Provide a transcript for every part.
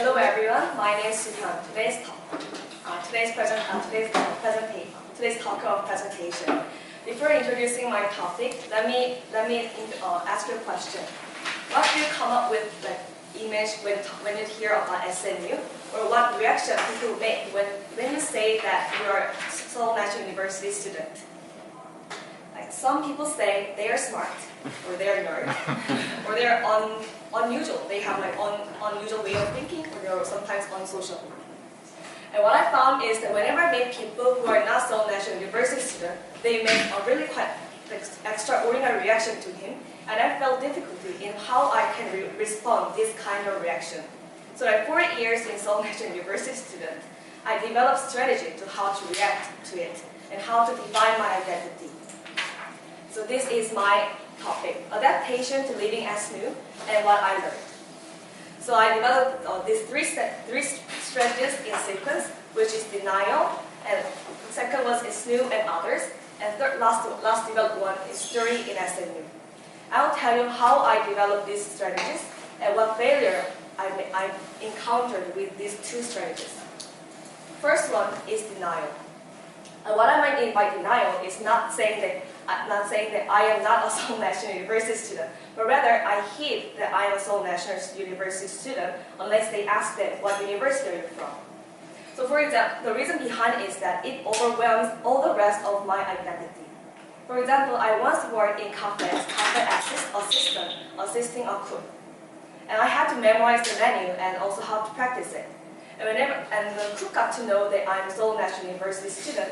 Hello everyone, my name is Suhyun. Today's talk of presentation. Before introducing my topic, let me ask you a question. What do you come up with image when you hear about SMU, or what reaction people make when you say that you are a Seoul National University student? Some people say they are smart, or they are nerd, or they are unusual. They have unusual way of thinking, or they are sometimes unsocial. And what I found is that whenever I meet people who are not Seoul National University students, they make a really quite extraordinary reaction to him, and I felt difficulty in how I can respond this kind of reaction. So like 4 years in Seoul National University student, I developed strategy to how to react to it and how to define my identity. So this is my topic, adaptation to living as new and what I learned. So I developed these three strategies in sequence, which is denial, and second was is new and others, and third last developed one is story in SMU. I will tell you how I developed these strategies and what failure I encountered with these two strategies. First one is denial. And what I mean by denial is not saying that I am not a Seoul National University student, but rather I hid that I am a Seoul National University student unless they ask them what university are you from. So for example, the reason behind it is that it overwhelms all the rest of my identity. For example, I once worked in cafe assistant, assisting a cook. And I had to memorize the menu and also how to practice it. And the cook got to know that I'm a Seoul National University student.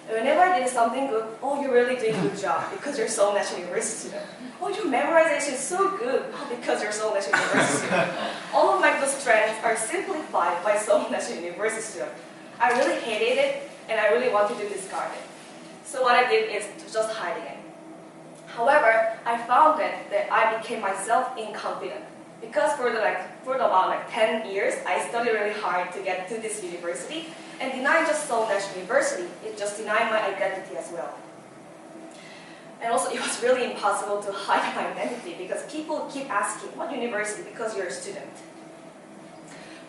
And whenever I did something good, oh, you're really doing a good job because you're Seoul National University student. Oh, your memorization is so good because you're Seoul National University student. All of my good strengths are simplified by Seoul National University student. I really hated it and I really wanted to discard it. So what I did is just hiding it. However, I found that I became myself inconfident. Because for about 10 years, I studied really hard to get to this university, and denying just Seoul National University, it just denied my identity as well. And also, it was really impossible to hide my identity because people keep asking, what university? Because you're a student.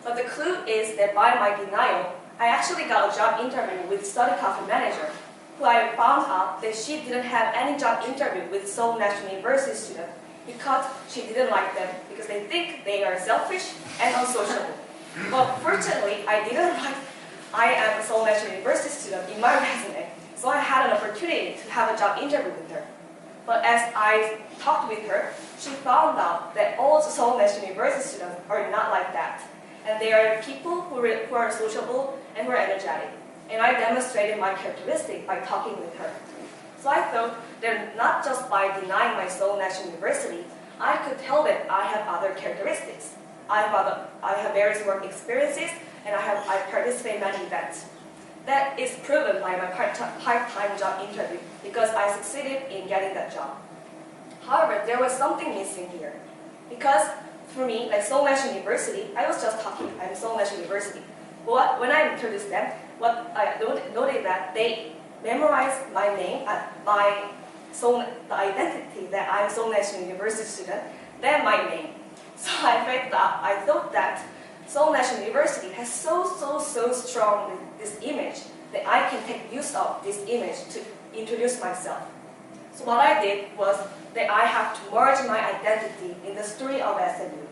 But the clue is that by my denial, I actually got a job interview with study cafe manager, who I found out that she didn't have any job interview with Seoul National University student because she didn't like them because they think they are selfish and unsociable. But fortunately, I didn't write I am a Seoul National University student in my resume, so I had an opportunity to have a job interview with her. But as I talked with her, she found out that all Seoul National University students are not like that. And they are people who are sociable and who are energetic. And I demonstrated my characteristic by talking with her. So I thought that not just by denying my Seoul National University, I could tell that I have other characteristics. I have various work experiences, and I participate in many events. That is proven by my part-time job interview because I succeeded in getting that job. However, there was something missing here. Because for me, like Seoul National University, I was just talking, I'm Seoul National University. But when I introduced them, what I noted that they memorized my name, the identity that I'm Seoul National University student, then my name. So I thought that Seoul National University has so strong this image that I can take use of this image to introduce myself. So what I did was that I have to merge my identity in the story of SMU.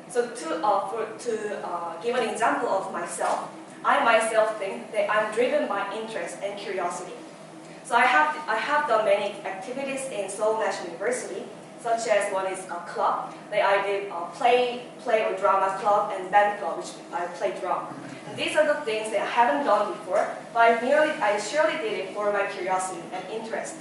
So to give an example of myself, I myself think that I'm driven by interest and curiosity. So I have done many activities in Seoul National University, such as one is a club that I did play or drama club and band club, which I play drum. And these are the things that I haven't done before, but I surely did it for my curiosity and interest.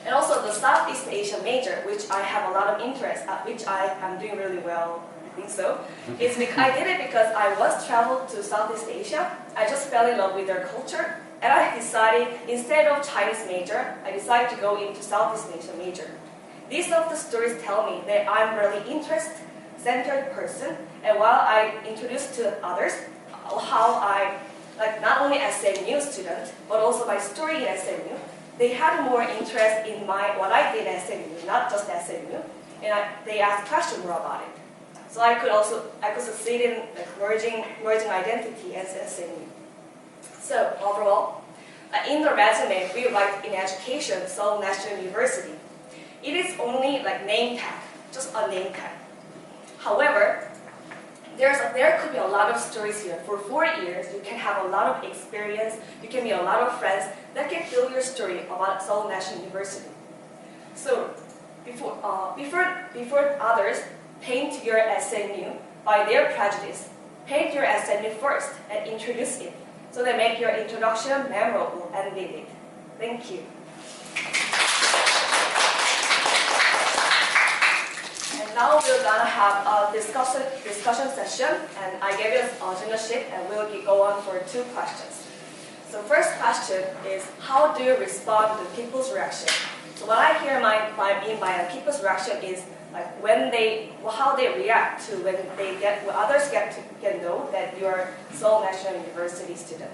And also the Southeast Asia major, which I have a lot of interest, which I am doing really well, I think so. I did it because I once traveled to Southeast Asia. I just fell in love with their culture, and I decided, instead of Chinese major, I decided to go into Southeast Asia major. These of the stories tell me that I'm really interest-centered person, and while I introduce to others how I, not only as a SMU student, but also my story in SMU, they had more interest in what I did at SMU, not just SMU, and they asked questions more about it. So I could succeed in like, merging identity as SMU. So overall, in the resume we write in education, Seoul National University. It is only like name tag, just a name tag. However, there could be a lot of stories here. For 4 years, you can have a lot of experience, you can meet a lot of friends that can fill your story about Seoul National University. So before others paint your SMU by their prejudice, paint your SMU first and introduce it, so they make your introduction memorable and vivid. Thank you. And now we're gonna have a discussion session, and I gave you a agenda sheet, and we'll go on for 2 questions. So first question is, how do you respond to people's reaction? So what I hear mean by people's reaction is like how they react to when others get to know that you're Seoul National University student.